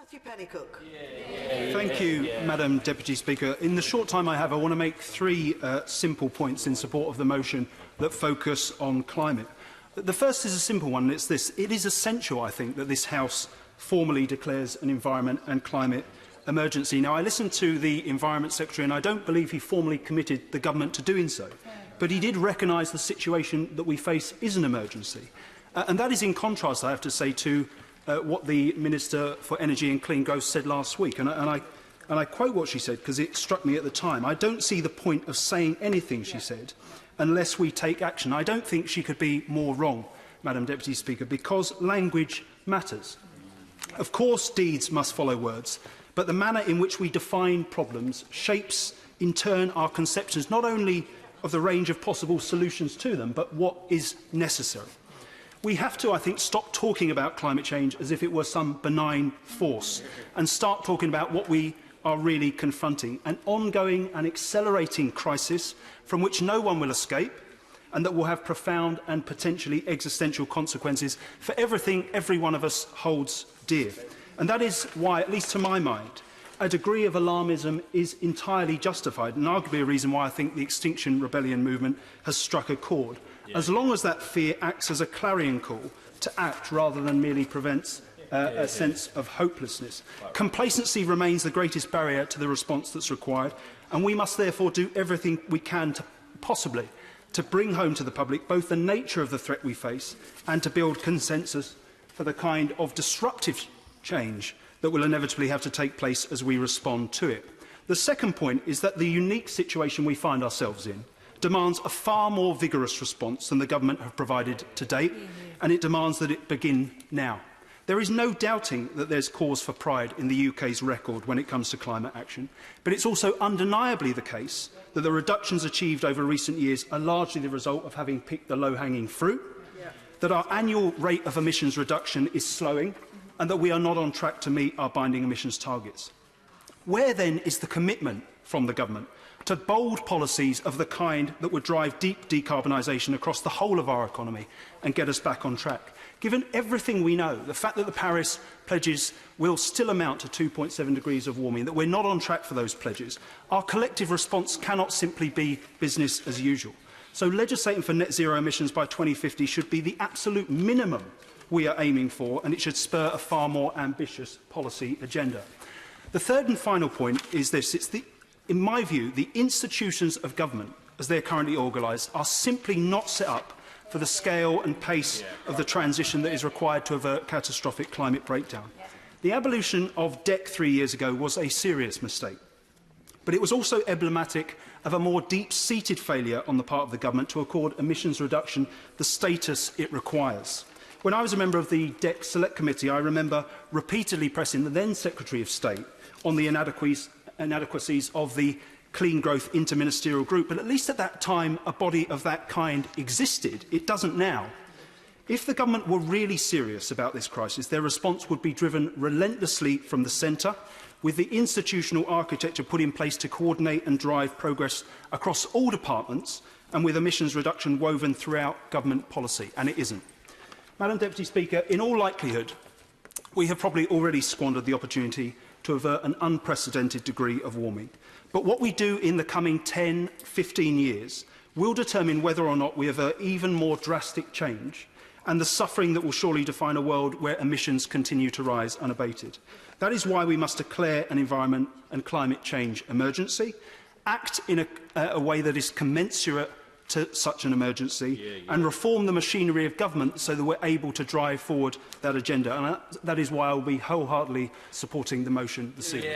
Matthew Pennycook. Thank you, Madam Deputy Speaker. In the short time I have, I want to make three simple points in support of the motion that focus on climate. The first is a simple one, and it's this. It is essential, I think, that this House formally declares an environment and climate emergency. Now, I listened to the Environment Secretary, and I don't believe he formally committed the government to doing so. But he did recognise the situation that we face is an emergency. And that is in contrast, I have to say, to what the Minister for Energy and Clean Growth said last week. And I quote what she said, because it struck me at the time. I don't see the point of saying anything, she said, unless we take action. I don't think she could be more wrong, Madam Deputy Speaker, because language matters. Of course, deeds must follow words, but the manner in which we define problems shapes, in turn, our conceptions not only of the range of possible solutions to them, but what is necessary. We have to, I think, stop talking about climate change as if it were some benign force and start talking about what we are really confronting, an ongoing and accelerating crisis from which no one will escape and that will have profound and potentially existential consequences for everything every one of us holds dear. And that is why, at least to my mind, a degree of alarmism is entirely justified, and arguably a reason why I think the Extinction Rebellion movement has struck a chord, as long as that fear acts as a clarion call to act rather than merely prevents a sense of hopelessness. Complacency remains the greatest barrier to the response that's required, and we must therefore do everything we can possibly to bring home to the public both the nature of the threat we face and to build consensus for the kind of disruptive change that will inevitably have to take place as we respond to it. The second point is that the unique situation we find ourselves in demands a far more vigorous response than the government have provided to date, and it demands that it begin now. There is no doubting that there's cause for pride in the UK's record when it comes to climate action, but it's also undeniably the case that the reductions achieved over recent years are largely the result of having picked the low-hanging fruit, that our annual rate of emissions reduction is slowing, and that we are not on track to meet our binding emissions targets. Where then is the commitment from the government to bold policies of the kind that would drive deep decarbonisation across the whole of our economy and get us back on track? Given everything we know, the fact that the Paris pledges will still amount to 2.7 degrees of warming, that we're not on track for those pledges, our collective response cannot simply be business as usual. So legislating for net zero emissions by 2050 should be the absolute minimum we are aiming for, and it should spur a far more ambitious policy agenda. The third and final point is this. In my view, the institutions of government, as they are currently organised, are simply not set up for the scale and pace of the transition that is required to avert catastrophic climate breakdown. The abolition of DEC 3 years ago was a serious mistake, but it was also emblematic of a more deep-seated failure on the part of the government to accord emissions reduction the status it requires. When I was a member of the DEC Select Committee, I remember repeatedly pressing the then Secretary of State on the inadequacies of the Clean Growth Interministerial Group, but at least at that time a body of that kind existed. It doesn't now. If the government were really serious about this crisis, their response would be driven relentlessly from the centre, with the institutional architecture put in place to coordinate and drive progress across all departments, and with emissions reduction woven throughout government policy, and it isn't. Madam Deputy Speaker, in all likelihood, we have probably already squandered the opportunity to avert an unprecedented degree of warming. But what we do in the coming 10, 15 years will determine whether or not we avert even more drastic change and the suffering that will surely define a world where emissions continue to rise unabated. That is why we must declare an environment and climate change emergency, act in a way that is commensurate to such an emergency, and reform the machinery of government so that we're able to drive forward that agenda. And that is why I will be wholeheartedly supporting the motion this evening.